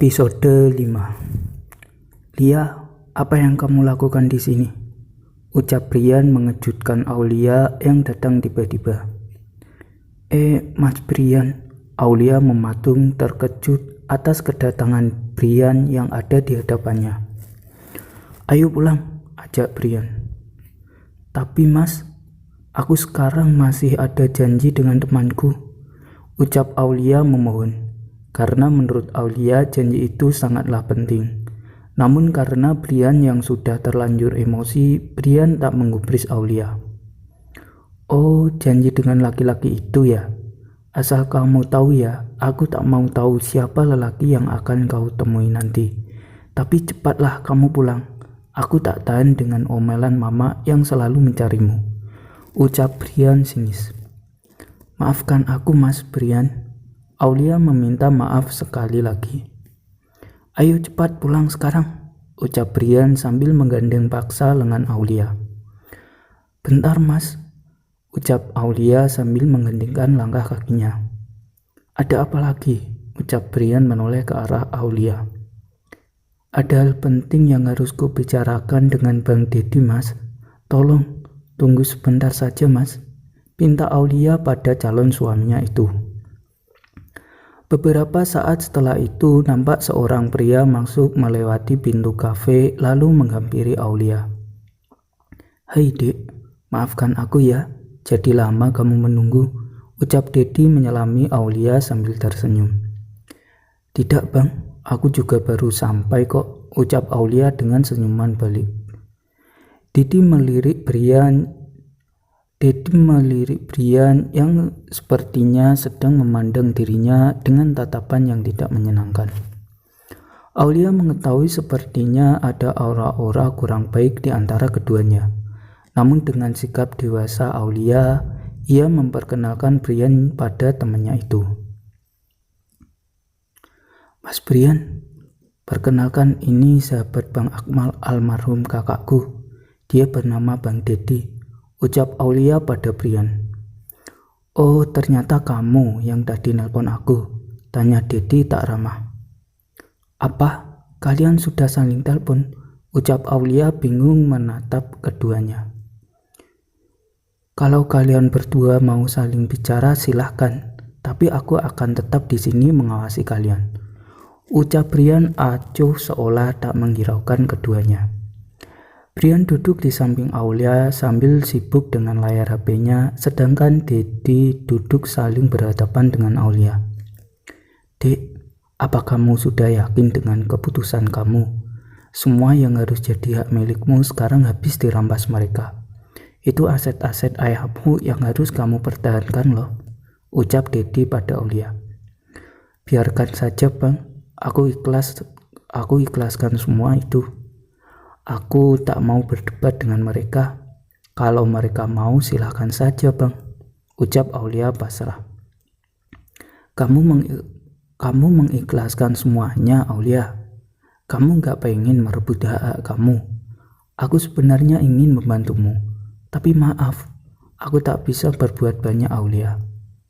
Episode 5. Lia, apa yang kamu lakukan di sini? Ucap Brian mengejutkan Aulia yang datang tiba-tiba. Mas Brian. Aulia mematung terkejut atas kedatangan Brian yang ada di hadapannya. Ayo pulang, ajak Brian. Tapi mas, aku sekarang masih ada janji dengan temanku, ucap Aulia memohon. Karena menurut Aulia janji itu sangatlah penting. Namun karena Brian yang sudah terlanjur emosi, Brian tak menggubris Aulia. Oh, janji dengan laki-laki itu ya? Asal kamu tahu ya, aku tak mau tahu siapa lelaki yang akan kau temui nanti. Tapi cepatlah kamu pulang. Aku tak tahan dengan omelan mama yang selalu mencarimu, ucap Brian sinis. Maafkan aku mas Brian. Aulia meminta maaf sekali lagi. Ayo cepat pulang sekarang, ucap Brian sambil menggandeng paksa lengan Aulia. Bentar mas, ucap Aulia sambil menggendingkan langkah kakinya. Ada apa lagi, ucap Brian menoleh ke arah Aulia. Ada hal penting yang harus kubicarakan dengan Bang Dedi mas. Tolong, tunggu sebentar saja mas, pinta Aulia pada calon suaminya itu. Beberapa saat setelah itu, nampak seorang pria masuk melewati pintu kafe lalu menghampiri Aulia. Hai Dek, maafkan aku ya, jadi lama kamu menunggu, ucap Dedi menyelami Aulia sambil tersenyum. Tidak bang, aku juga baru sampai kok, ucap Aulia dengan senyuman balik. Dedi melirik Brian yang sepertinya sedang memandang dirinya dengan tatapan yang tidak menyenangkan. Aulia mengetahui sepertinya ada aura-aura kurang baik di antara keduanya. Namun dengan sikap dewasa Aulia, ia memperkenalkan Brian pada temannya itu. Mas Brian, perkenalkan ini sahabat Bang Akmal almarhum kakakku. Dia bernama Bang Dedi, ucap Aulia pada Brian. Oh, ternyata kamu yang tadi nelpon aku, tanya Dedi tak ramah. Apa? Kalian sudah saling telepon? Ucap Aulia bingung menatap keduanya. Kalau kalian berdua mau saling bicara silahkan, tapi aku akan tetap di sini mengawasi kalian, ucap Brian acuh seolah tak menghiraukan keduanya. Brian duduk di samping Aulia sambil sibuk dengan layar HP-nya, sedangkan Dedi duduk saling berhadapan dengan Aulia. Dek, apa kamu sudah yakin dengan keputusan kamu? Semua yang harus jadi hak milikmu sekarang habis dirampas mereka. Itu aset-aset ayahmu yang harus kamu pertahankan loh, ucap Dedi pada Aulia. Biarkan saja bang, aku ikhlaskan semua itu. Aku tak mau berdebat dengan mereka. Kalau mereka mau silahkan saja bang, ucap Aulia pasrah. Kamu mengikhlaskan semuanya Aulia. Kamu gak pengen merebut hak kamu. Aku sebenarnya ingin membantumu, tapi maaf, aku tak bisa berbuat banyak Aulia,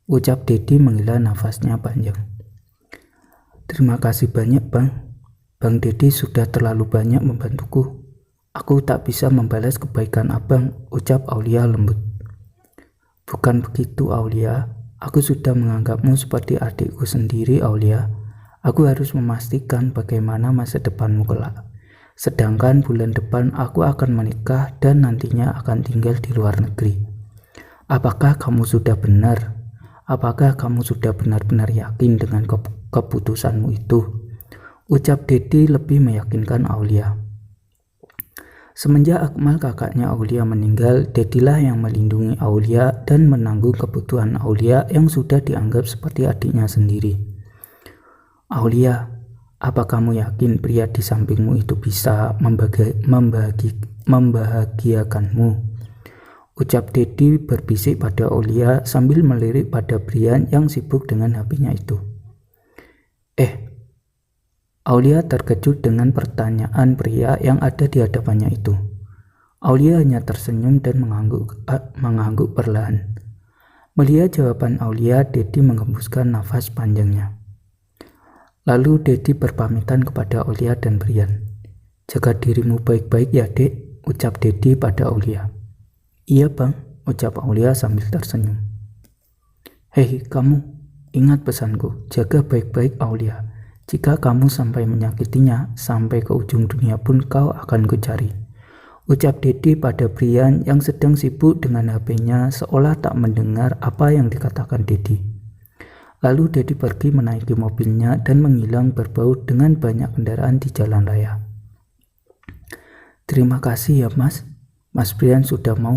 ucap Dedi menghela nafasnya panjang. Terima kasih banyak bang. Bang Dedi sudah terlalu banyak membantuku. Aku tak bisa membalas kebaikan abang, ucap Aulia lembut. Bukan begitu Aulia, aku sudah menganggapmu seperti adikku sendiri Aulia. Aku harus memastikan bagaimana masa depanmu kelak. Sedangkan bulan depan aku akan menikah dan nantinya akan tinggal di luar negeri. Apakah kamu sudah benar-benar yakin dengan keputusanmu itu? Ucap Dedi lebih meyakinkan Aulia. Semenjak Akmal kakaknya Aulia meninggal, Dedilah yang melindungi Aulia dan menanggung kebutuhan Aulia yang sudah dianggap seperti adiknya sendiri. Aulia, apa kamu yakin pria di sampingmu itu bisa membahagiakanmu? Ucap Dedi berbisik pada Aulia sambil melirik pada Brian yang sibuk dengan HP-nya itu. Aulia terkejut dengan pertanyaan pria yang ada di hadapannya itu. Aulia hanya tersenyum dan mengangguk perlahan. Melihat jawaban Aulia, Dedi menghembuskan nafas panjangnya. Lalu Dedi berpamitan kepada Aulia dan Brian. "Jaga dirimu baik-baik ya, Dek," ucap Dedi pada Aulia. "Iya, Bang," ucap Aulia sambil tersenyum. "Hei, kamu, ingat pesanku, jaga baik-baik Aulia. Jika kamu sampai menyakitinya, sampai ke ujung dunia pun kau akan kucari," ucap Dedi pada Brian yang sedang sibuk dengan HP-nya seolah tak mendengar apa yang dikatakan Dedi. Lalu Dedi pergi menaiki mobilnya dan menghilang berbaur dengan banyak kendaraan di jalan raya. "Terima kasih ya Mas Brian sudah mau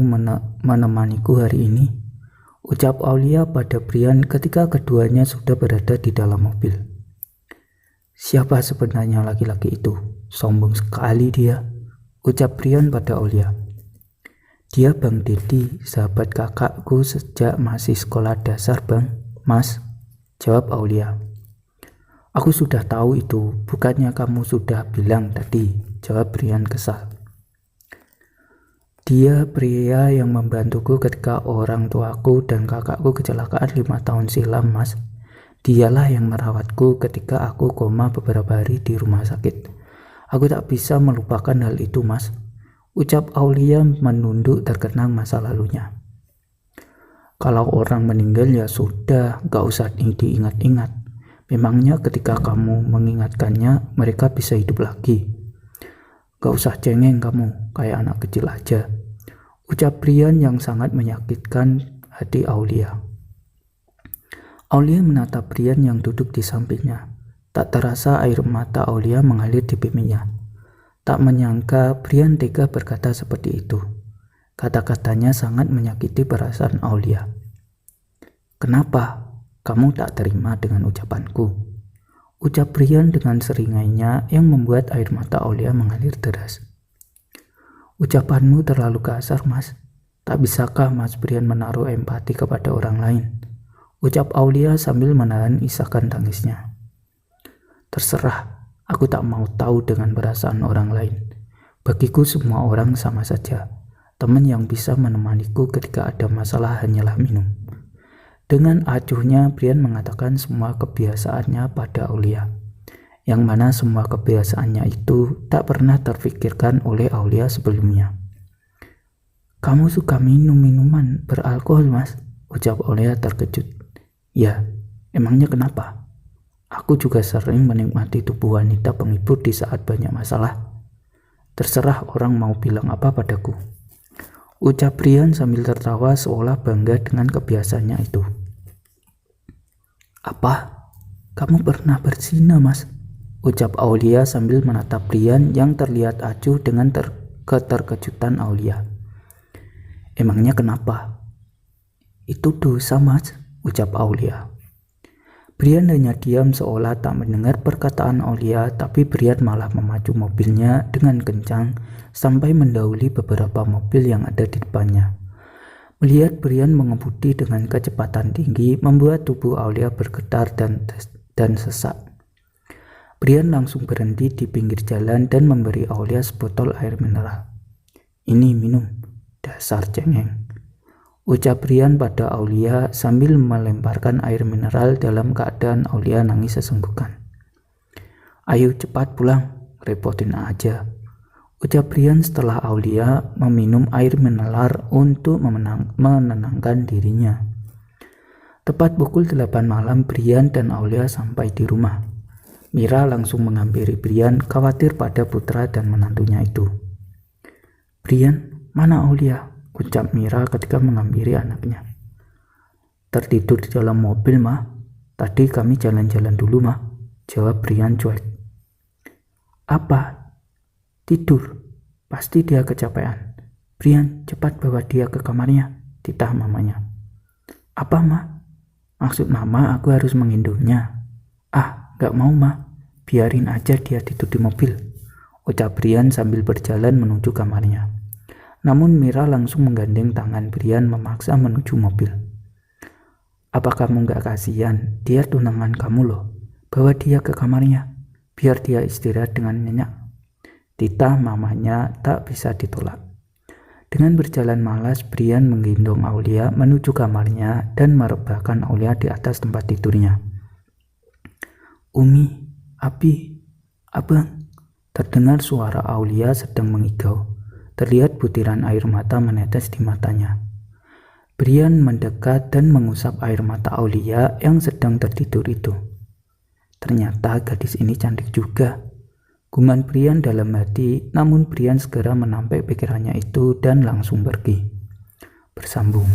menemaniku hari ini," ucap Aulia pada Brian ketika keduanya sudah berada di dalam mobil. "Siapa sebenarnya laki-laki itu? Sombong sekali dia," ucap Brian pada Aulia. "Dia Bang Dedi, sahabat kakakku sejak masih sekolah dasar Bang, Mas," jawab Aulia. "Aku sudah tahu itu, bukannya kamu sudah bilang tadi," jawab Brian kesal. "Dia pria yang membantuku ketika orang tuaku dan kakakku kecelakaan 5 tahun silam, Mas. Dialah yang merawatku ketika aku koma beberapa hari di rumah sakit. Aku tak bisa melupakan hal itu, Mas," ucap Aulia menunduk terkenang masa lalunya. "Kalau orang meninggal ya sudah, gak usah diingat-ingat. Memangnya ketika kamu mengingatkannya, mereka bisa hidup lagi. Gak usah cengeng kamu, kayak anak kecil aja," ucap Brian yang sangat menyakitkan hati Aulia. Aulia menatap Brian yang duduk di sampingnya. Tak terasa air mata Aulia mengalir di pipinya. Tak menyangka Brian tega berkata seperti itu. Kata-katanya sangat menyakiti perasaan Aulia. "Kenapa kamu tak terima dengan ucapanku?" ucap Brian dengan seringainya yang membuat air mata Aulia mengalir deras. "Ucapanmu terlalu kasar, Mas. Tak bisakah Mas Brian menaruh empati kepada orang lain?" ucap Aulia sambil menahan isakan tangisnya. "Terserah, aku tak mau tahu dengan perasaan orang lain. Bagiku semua orang sama saja. Teman yang bisa menemaniku ketika ada masalah hanyalah minum." Dengan acuhnya, Brian mengatakan semua kebiasaannya pada Aulia, yang mana semua kebiasaannya itu tak pernah terfikirkan oleh Aulia sebelumnya. "Kamu suka minum minuman beralkohol, Mas?" ucap Aulia terkejut. "Ya, emangnya kenapa? Aku juga sering menikmati tubuh wanita penghibur di saat banyak masalah. Terserah orang mau bilang apa padaku," ucap Brian sambil tertawa seolah bangga dengan kebiasaannya itu. "Apa? Kamu pernah berzina, Mas?" ucap Aulia sambil menatap Brian yang terlihat acuh dengan keterkejutan Aulia. "Emangnya kenapa?" "Itu dosa, Mas," ucap Aulia. Brian hanya diam seolah tak mendengar perkataan Aulia, tapi Brian malah memacu mobilnya dengan kencang sampai mendahului beberapa mobil yang ada di depannya. Melihat Brian mengemudi dengan kecepatan tinggi membuat tubuh Aulia bergetar dan sesak. Brian langsung berhenti di pinggir jalan dan memberi Aulia sebotol air mineral. "Ini minum, dasar cengeng," ucap Brian pada Aulia sambil melemparkan air mineral dalam keadaan Aulia nangis sesenggukan. "Ayo cepat pulang, repotin aja," ucap Brian setelah Aulia meminum air mineral untuk menenangkan dirinya. Tepat pukul 8 malam Brian dan Aulia sampai di rumah. Mira langsung menghampiri Brian khawatir pada putra dan menantunya itu. "Brian, mana Aulia?" ucap Mira ketika menghampiri anaknya. "Tertidur di dalam mobil, Mah. Tadi kami jalan-jalan dulu, Mah," jawab Brian cuek. "Apa? Tidur? Pasti dia kecapean. Brian, cepat bawa dia ke kamarnya," titah mamanya. "Apa, Mah? Maksud Mama aku harus menggendongnya." "Ah, gak mau, Mah. Biarin aja dia tidur di mobil," ucap Brian sambil berjalan menuju kamarnya. Namun Mira langsung menggandeng tangan Brian memaksa menuju mobil. "Apa kamu gak kasihan? Dia tunangan kamu loh. Bawa dia ke kamarnya, biar dia istirahat dengan nyenyak," titah mamanya tak bisa ditolak. Dengan berjalan malas, Brian menggendong Aulia menuju kamarnya dan merebahkan Aulia di atas tempat tidurnya. "Umi, Abi, abang, terdengar suara Aulia sedang mengigau. Terlihat butiran air mata menetes di matanya. Brian mendekat dan mengusap air mata Aulia yang sedang tertidur itu. Ternyata gadis ini cantik juga, gumam Brian dalam hati, namun Brian segera menampik pikirannya itu dan langsung pergi. Bersambung.